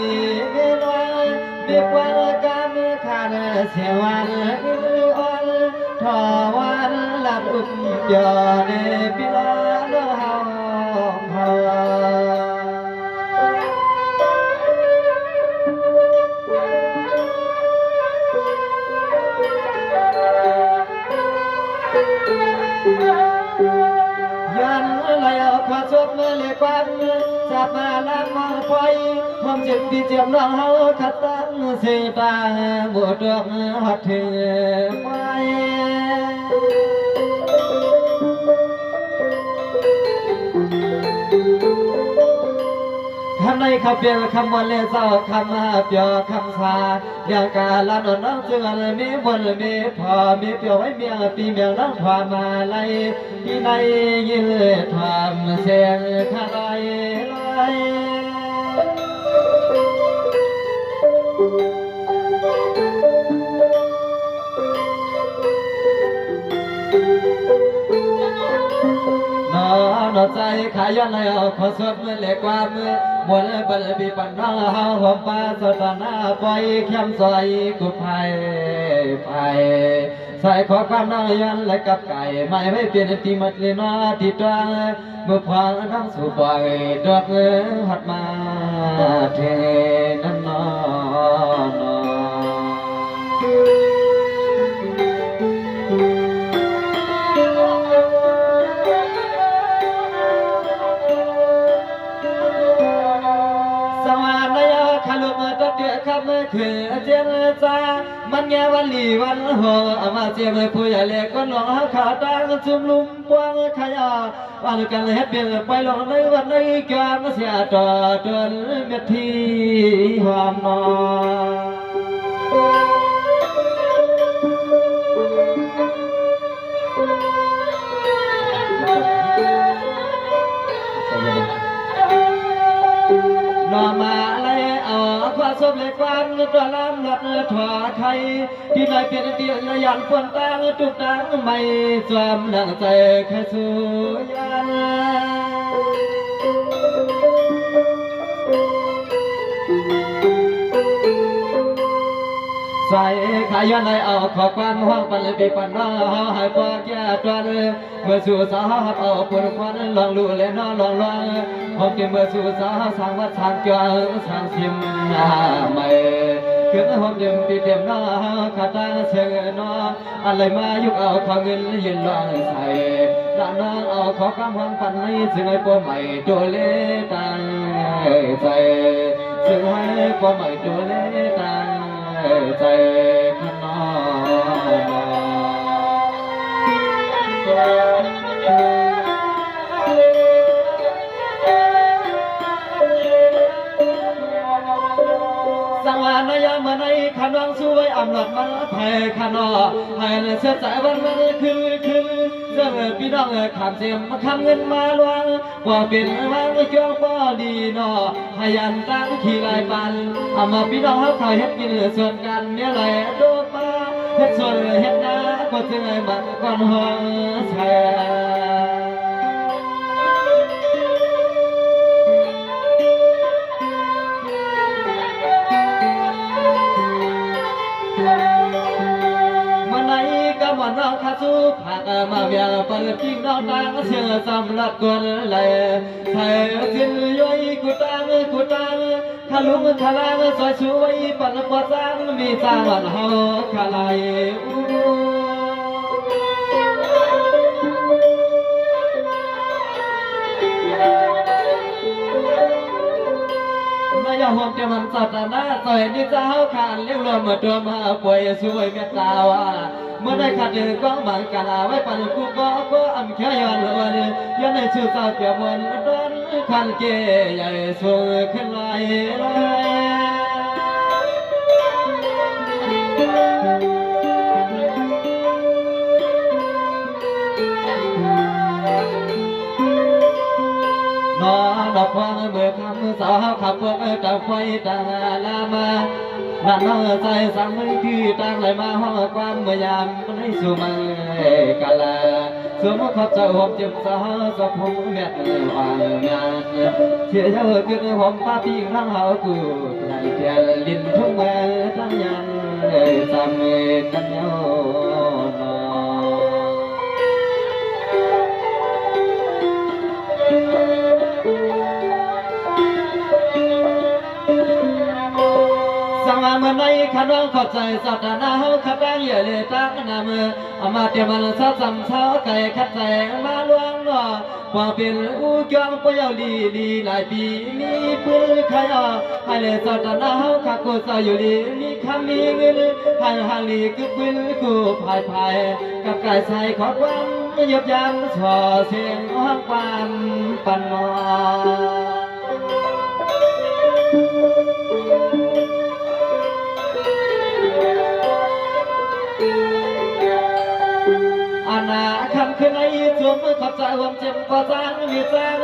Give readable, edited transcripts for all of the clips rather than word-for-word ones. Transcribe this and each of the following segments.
มีเงินวันมีกว่ากำขาดเสียวันอ่อนทอวันหลับอุ่นยอในปีละเนื้อหอมยันเลยขอชมเลยควันจับมาล้างมองไฟผมจึงพี่เจียมน้องเฮาขัดตั้งเสียตาหมดดวงหัดเธอไปคำในคำเปลี่ยนคำวันเล่เศร้าคำมาเปียวคำสาอย่างกาลานนน้องจึงมีบนมีพอมีเปียวไว้เมียปีเมียน้องความมาไล่ที่ในยินทำเสียงข้าไล่ไล่นอใจขายย้อนเลยขอสวดเมื่อเล็กกว่ามือมวลบลบีปันน้าหอมป้าสตานาปล่อยเข้มซอยกุดไผ่ไผ่ใส่ขอความน้ายันและกับไก่ไม่ไม่เปลี่ยนตีมัดเลยนาที่ตรังเมื่อพางน้ำสู่ปล่อยดอกหัดมาเทนั่นนอนคำคือเจรจามันแง่วันลีวันหออามาเจียมผู้ใหญ่เล็กก็หลงหาขาตั้งจุ่มลุมปวงขยะวันกันเฮ็ดเปลี่ยนไปหลงในวันในการเสียต่อจนเม็ดที่ความนอนอมาเลยเอาความสมเลยความตัวล้ำหลับถอดไทยที่ไหนเป็นเดียวยันฝนตั้งจุดตั้งไม่จำนั่งใจแค่สุยันใส่ขายย้อนเลยเอาขอความห้องปันเลยปีปันน้าให้พอแก่ตัวเลยเมื่อสู่สาวเอาปวดควันลองลู่เลยน้อลองลองผมเก็บเมื่อสู่สาวสร้างวัดสร้างเกี่ยวสร้างชิมใหม่คือผมยืมปีเต็มน้อขาตั้งเสียงน้ออะไรมายุกเอาขอเงินยืนลองใส่ด้านน้องเอาขอความห้องปันให้ซึ่งให้ปวใหม่ตัวเล่ตั้งใจซึ่งให้ปวใหม่ตัวเล่ตั้งใจขนอสังวานยามในขนองช่วยอำนาจมันไทยขนอให้เสียใจวันนั้นขึ้นเรื่องพี่น้องขามเสียมคำเงินมาลวงว่าเป็นวางเกี่ยวบ่ดีนอให้ยันตั้งขี่ลายปันเอามาพี่น้องเขาเฮ็ดกินส่วนกันเนี่ยแหละโดมาเฮ็ดส่วนเฮ็ดนาก็จึงให้มันก่อนห้องแช่วันน้องข้าสู้ผักมาเวียเปิดปิ้งน้องตังเสียงสำหรับกวนเลยไทยสิ้นย่อยกูตังข้าลุงข้าลางสวยช่วยปันปวดจังมีจางวันเฮาข้าไหลยาหอมจะมันสัตนาใส่ดิจ้าขานเลี้ยงรวมมาตัวมาป่วยช่วยเมตตาว่าเมื่อได้ขัดเดือดก้องบางกาลาไว้ปันกูก็อำแค่ย้อนวันย้อนในชื่อสาวเกี่ยวมันดอนขันเกยใหญ่สูงขึ้นลอยนอดอกพวงเมื่อคำสาวขับพวกจากไฟต่างลามานั่นน้องใจสั่งไม่คือตั้งเลยมาห้องความเมื่อยามให้สู่มันกาลา สวมขอบเจ้าหอมเจ็บสาสะพงแม่อ่างงานเที่ยวคือหอมป้าปีข้างเฮากูไหลเทียนลิ้นทุ่งเมื่อทั้งยันจำกันเนาสังมาเมื่อในขันร้องขอบใจสัตว์นาเฮาขับแบงเยเลยตั้งนามืออามาเตียมันซาจำเช้าไก่ขัดใจมาลวงหนอว่าเป็นอูกองปยาลีหลายปีมีปืนขยอให้เลยสัตว์นาเฮาขับกูใจอยู่ลีมีคำมีเงินหันลีกึบปืนกูพายกับไก่ใส่ขอความยับยั้งชอเสียงห้องปานปันนออาณาคำขึ้นในจวมขอบใจความเจ็บปวดจางมีจาง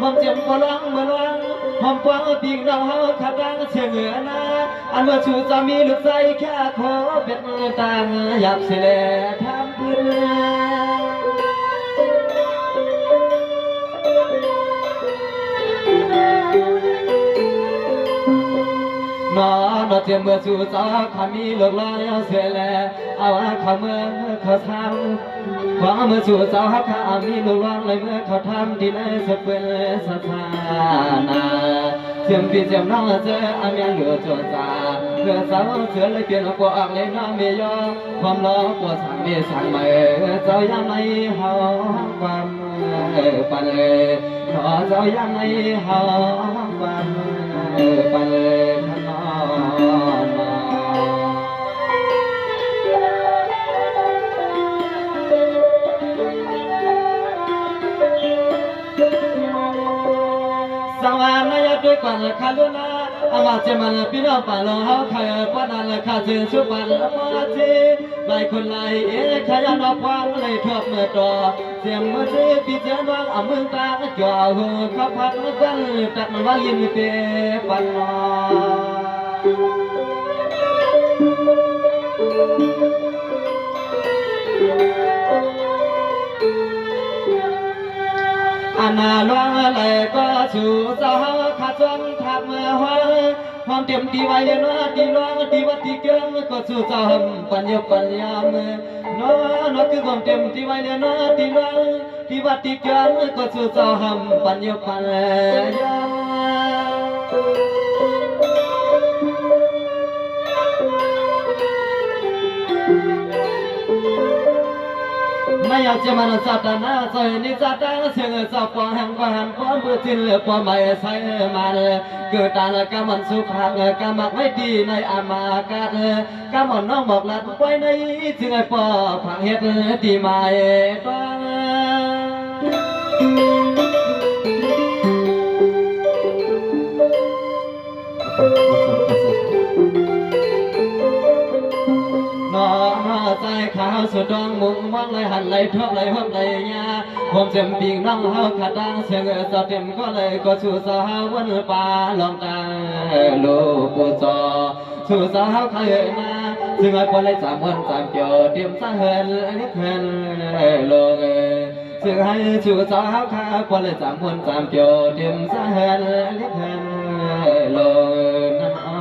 ความเจ็บปวดร้องเมื่อร้องความปวดปีกเราขับดังเชื่อเหงื่อนาอันว่าชูจะมีลูกใจแค่ขอเป็นต่างอยากเสียทำเพื่อนอนเทียมเมื่อชูจะขามีลูกลอยเสียแล้วเอาเขาเมื่อเขาทำความเมื่อชูจะขามีลูกลอยเลยเมื่อเขาทำที่ไหนสักเป็นสถานะเทียมพี่เทียมน้องเจออาเมียเหลือจนตาเพื่อสาวเสือเลยเปลี่ยนกว่าเลยน้องไม่ยอมความล้อกว่าสั่งไม่สั่งไม่เจ้ายังไม่เฮาความปันเลยขอเจ้ายังไม่เฮาความปันเลยขนอนสวรรค์นายด้วยกันคาลุนาอามาเจมันพี่น้องป่าลองเขาใครปนันข้าเจอชุบปันมาเจหลายคนหลายขยันออกวางเลยทบเมื่อต่อเสียงมือเจปีเจนวางเอามือตาจ่อหัวขับพัดกันตัดมันว่ายินเตปันนอาณาลวงอะไรก็ชูเจ้าขาดจนทับเมื่อหัวความเต็มที่ไว้เนาะที่ลวงที่วัดที่เกิงก็ชูเจ้าปัญญาปัญญาเมื่อเนาะคือความเต็มที่ไว้เนาะที่ลวงที่วัดที่เกิงก็ชูเจ้าปัญญาปัญญาไม่อยากจะมันสัตนาใจนิจัตนาเสียงสับปะหังปะหันปอนผู้ทิ้งเหลือปอไม่ใส่มาเกิดตาละกำมันสุขังกำมักไม่ดีในอามากาศกำมันน้องบอกลัดไว้ในถึงไอ้ปอผักเห็ดดีมาต้องใจขาวสุดดองมุงมองเลยหันเลยทบเลยหอบเลยยาผมเจ็บปีกน้องเฮาขัดดังเสียงสะเต็มก็เลยก็ชูสาววันป่าลองตาโลปูจอชูสาวขายนาซึ่งไอ้ปอเลยจำวันจำเกี่ยวเตรียมสะเฮินลิเฮินโลกซึ่งให้ชูสาวขาปอเลยจำวันจำเกี่ยวเตรียมสะเฮินลิเฮินโลกนั่นอ้อ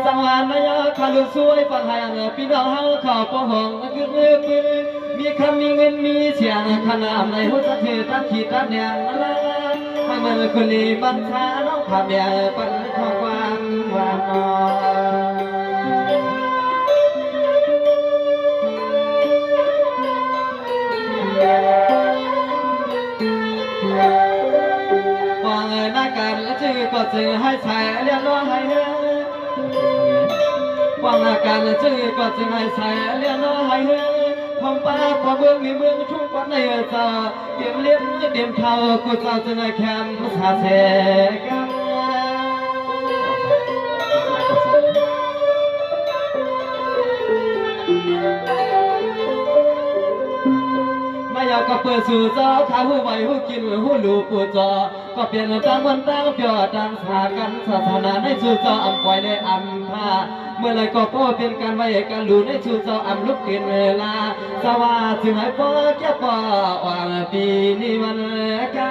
สังวานนายขาลุสวยปัญหาพี่น้องเฮาข่าวปะหงคือเงือปืนมีคำมีเงินมีเสียงขนาดในหัวใจเธอตั้งขีดตั้งแนวละให้มันคนลีบัญชาน้องภาพเนี่ยปันข้อความวานนอวางหน้ากันและชื่อก็ชื่อให้ใส่เรียนรู้ให้วางอาการชื่อก็จึงให้ใส่เลี้ยงน้อยเฮความป้าพอเบื้องมีเบื้องทุ่งก้อนในเจ้าเตรียมเลี้ยงเตรียมเท่ากูเจ้าจึงให้แคมสาเสกันไม่อยากก็เปิดสู่เจ้าข้าหูใบหูกินหูลูปูจอ ก็เปลี่ยนต่างวันต่างเปลี่ยนต่างสากันศาสนาในสู่เจ้าอำปล่อยในอำพาเมื่อไรก็พ่อเป็นการไว้การรู้ในสู่เจ้าอำลุกเกินเวลาสว่าถึงให้พ่อแก่พ่อวางปีนี้วันกา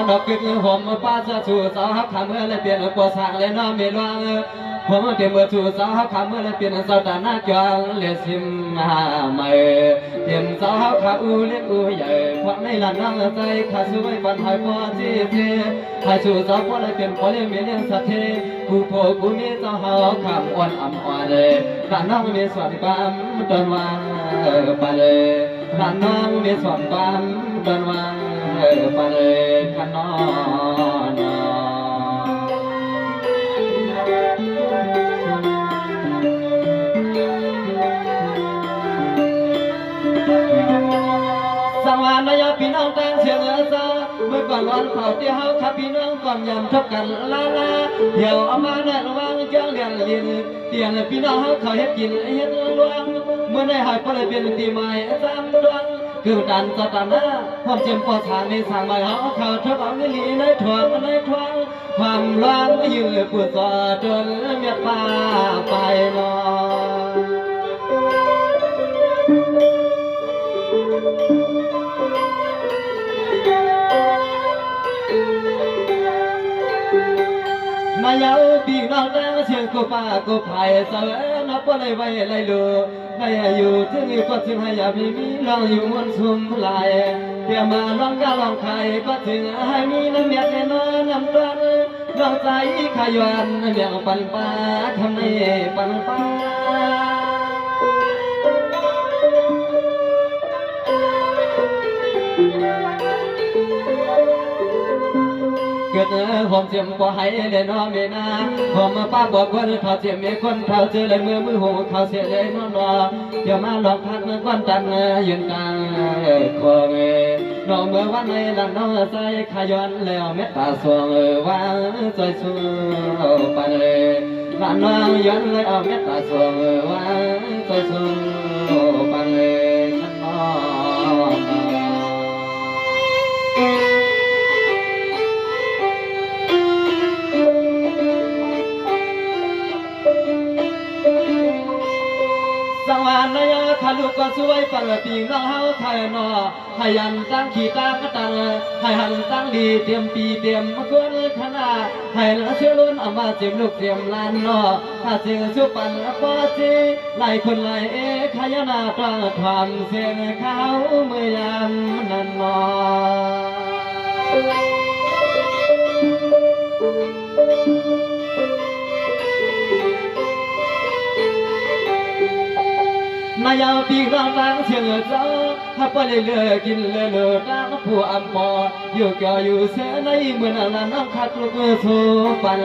ดอกกึ่งผมป้าจะชูสาวฮับขาเมื่อไรเปลี่ยนปอสางเลยน้องไม่ลวงผมเตรียมเมื่อชูสาวฮับขาเมื่อไรเปลี่ยนสาวตาหน้าจวงเลสิมหาไม่เตรียมสาวฮับขาอูเล็กอูใหญ่เพราะในหลานน้องใจขาสวยปันหายพอจีเทให้ชูสาวพอไรเปลี่ยนพอเลี้ยงเมียเลี้ยงสัตว์เทกูโผกูมีเจ้าเฮาขำอ่อนอ่ำอ่อนเลยหลานน้องมีสวนปั๊มตอนวางไปเลยหลานน้องมีสวนปั๊มตอนวางไปเลยขนอนสังวานนายพี่น้องแต่งเสียงเอซาเมื่อก่อนวันเผาที่เฮาขับพี่น้องก่อนยำทบกันลาลาเหี่ยวเอามาแน่ระวังเจ้าเรียนลินเตียนพี่น้องเฮาเขาเฮ็ดกินเฮ็ดลวงเมื่อได้หายพอได้เป็นตีใหม่จำดวงคือดันสตานาความเจ็บปวดทางในสางใบเฮาเขาทบเอาเงินลีในถ่วงในถ่วงความร้อนไม่ยืดปวดซอจนเมียป่าไปนอนายเอาปีน้องแต่เสียงกูป้ากูไผ่เสวนับว่าไรไว้ไรลูได้อยู่ถึงก็ถึงให้อย่ามีลองอยู่มนซุ่มลายเดี๋ยวมาลองกาลองไข่ก็ถึงให้มีน้ำเมียดแน่นอนน้ำตันลองใจขยันเมียงปันป้าทำในปันป้าเกิดผมเสียมกว่าให้เลยน้องเมนาผมป้าบอกว่าเขาเสียมมีคนเขาเจอเลยมือหูเขาเสียเลยน้องรอเดี๋ยวมาลองพักเมื่อวันจันทร์ยืนกลางคงน้องเมื่อวันในหลังน้องใจขย้อนแล้วเม็ดตาสวงว่าใจสู้ไปเลยหลังน้องย้อนเลยเอาเม็ดตาสวงว่าใจสู้ไปเลยขันน้องสังวานนายขาลูกก็สวยปันปีน้องเฮาไทยนอให้ยันตั้งขีตากตังให้หันตั้งดีเตรียมปีเตรียมคนขนาให้ละเชื่อล้นเอามาเจียมลูกเตรียมลานนอถ้าเสียงชุบปันปอจีไล่คนไล่ขยนาตั้งความเสียงเขาเมื่อยามนั้นนอนายเอาปีกน้องล้างเสียงเจ้าถ้าไปเลื่อยกินเลื่อยตั้งผู้อำปออยู่เกี่ยวอยู่เสียในเมื่อนั้นน้องขัดลูกมือโซปัน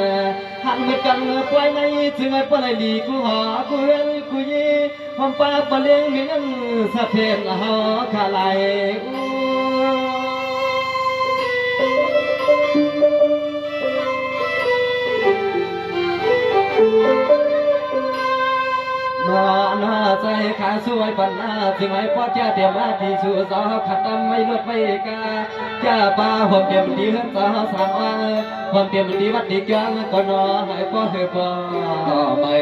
หันมือกันปล่อยในถึงไอ้ปลายดีกูหอกูเห็นกูยีความป้าปะเลี้ยงเมียนสะเทียนหอขาไหลนอใจขาสวยปันหน้าถึงไอ้พ่อแก่เตรียมมาที่ชูสาวขัดตำไม่ลดไม่กาแก่ป้าผมเตรียมดีเฮือนสาวสามว่าผมเตรียมดีวัดดีเกียงก็นอให้พ่อเฮือพ่อไม่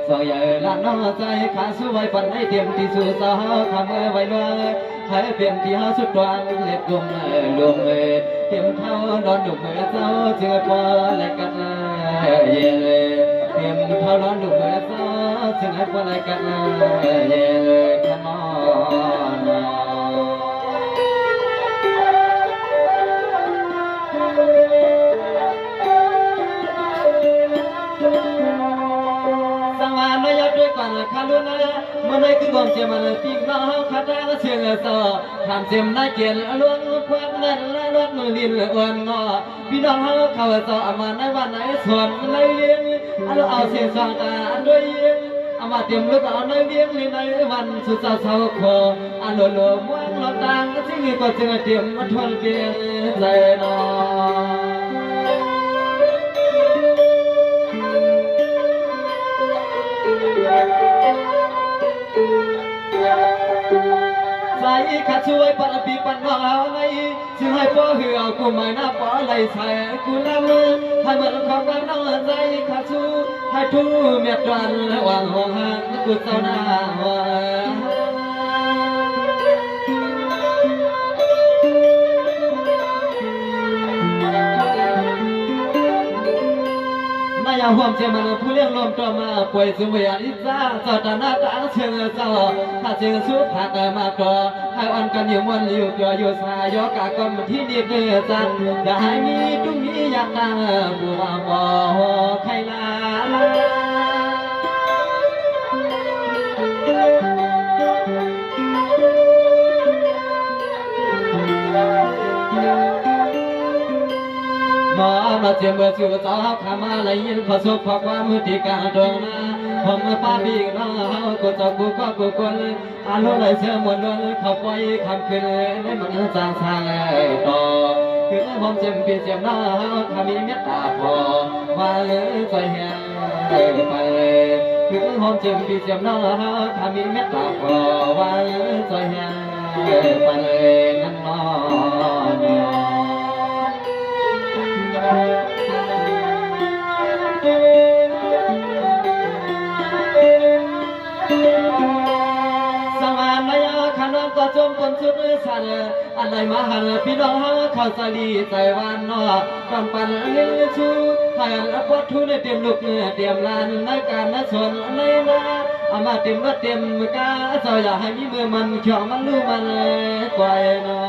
สาวใหญ่ละนอใจขาสวยปันให้เตรียมที่ชูสาวทำไว้ด้วยให้เปลี่ยนที่หาสุดดวงเล็ดลมเตรียมเท้าดอนดุเมื่อเจ้าเจอพ่อและกันเย่เตรียมเท้าดอนดุเมื่อเจ้าถึงให้พวกอะไรกันเย่เลยขมอนสังวานนายด้วยกันข้าลุ้นมันได้คือความเชื่อมันปีกน้องขัดแล้วเชื่อต่อทำเสียมได้เกียรล้วนความนั้นและล้วนมือดินอ้วนงอพี่น้องเขาต่อมาในวันไหนส่วนในเลี้ยงเอาเสียงสองตาด้วยยิงเอามาเตรียมลูกเอาในเลี้ยงในวันสุดเศร้าคออันโลมว่างลำดังที่มีก็จึงเตรียมมาทวนเปลี่ยนใจนอ ข้าช่วยปันปีปันหาในจึงให้พ่อเหือกูไม่น่าป้อไหลใส่กูละมือให้เหมือนของกันน้องใจข้าชูให้ทูเมียดรันและวางห่วงหางกูเจ้าหน้าว่า นายห่วงเจมันผู้เลี้ยงลมตัวมาป่วยสุเวียนิจ้าเจ้าตาหน้าตาเชิงเจ้าถ้าเชิงสุภาพมาต่อให้อ่อนกันอยู่มันอยู่ย่ออยู่สายกากรที่ดีเกิดจังอย่าให้มีตุ้งมีอยากตาบัวบ่ใครลา มาเจียมเบอร์สู่สาวขามาไหลยินขอสุขขอความมือที่กลางดวงนาผมมาป้าบีกน้ากูจะกูก็กูคนอาลุไหลเชื่อมวลล้วนเขาปล่อยคำคืนในมันจางทางต่อคือผมเจียมปีเจียมน้าถ้ามีเมตตาพอมาใจแห้งไปคือผมเจียมปีเจียมน้าถ้ามีเมตตาพอว่าใจแห้งไปนั่นนอนสวรรค์นายขนมก็จมปนชุดสันอะไรมาหันพี่น้องเข้าใจดีใจวันนอกำปั้นเลี้ยงชูให้รับวัตถุในเตรียมลูกเนื้อเตรียมลานในการนชนในนาเอามาเตรียมรถเตรียมกาเจ้าอยากให้มีมือมันเขียวมันรู้มันกวายนอ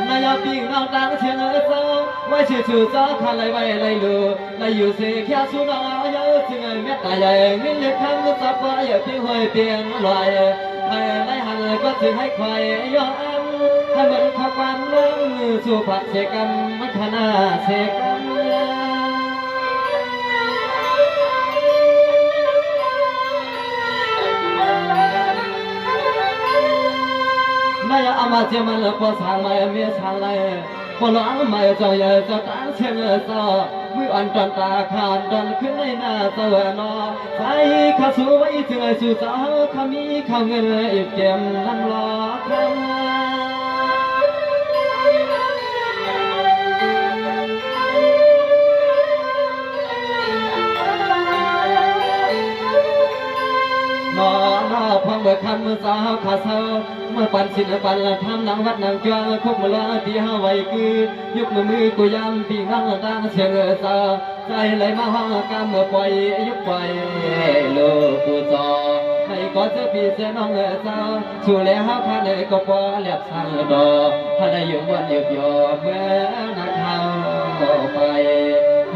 นายปีกน้องต่างเชียงเจ้าไว้ชื่อชื่อเจ้าขันไหลไว้ไหลลูไหลอยู่เสียแค่สุนัขเยอะจึงเม็ดตาใหญ่เงินเล็กคำสับว่าอย่าเพียงห้อยเพียงลอยให้ไหลหันก็ถึงให้ควายย้อนให้เหมือนข้าวปั้นน้ำสู่ผัดเสกันมันขนาดเสกันนายอามาเจมันพอสางไม่เมียสางไรพอหลังไม่เจ้าใหญ่เจ้าตาเชิงเจ้ามืออันตอนตาขาดดันขึ้นในหน้าเจ้านอใจข้าสู้ไว้ถึงไอ้สู่สาวข้ามีข้าเงินอีกเกมนั่นรอคำนอพังเบิกคำมือสาวขาเศร้าเมื่อปันสินปันทำนางวัดนางจวงคุกมาลาที่ห้าไว้คือยุกมือกูยำปีนั่งตั้งเชียงเสาใจไหลมาห้องกำเมื่อปล่อยยุกปล่อยลูกกูจอให้ก็จะปีเสน้องเจ้าชูแลห้าพันก็พอเลียบสั่งดอถ้าได้อยู่บนอยู่ยอเมื่อนักข่าวไป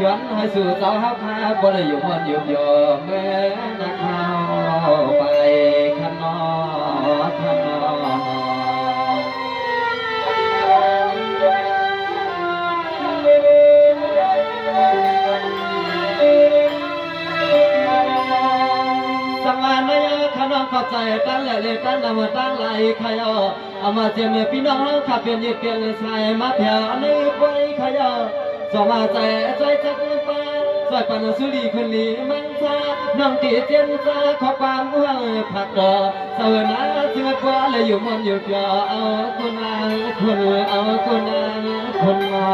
ย้อนให้สู่เจ้าห้าพันบ่ได้อยู่บนอยู่ยอเมื่อนักข่าวไปขนอขนอสังวานนายขนมเข้าใจตั้งเลยตั้งนำตั้งไหลขยอเอามาเจียมพี่น้องขับเปลี่ยนยึดเปลี่ยนใส่มาเพียในไว้ขยอสมาใจใจจักป้าสายปันสุรีคนนี้มันซาน้องตีเจียนซาขอความห่วงผักดอเสวนาเชื่อกว่าเลยอยู่มันอยู่เพียเอาคุณนางคุณเอาคุณนางคุณงอ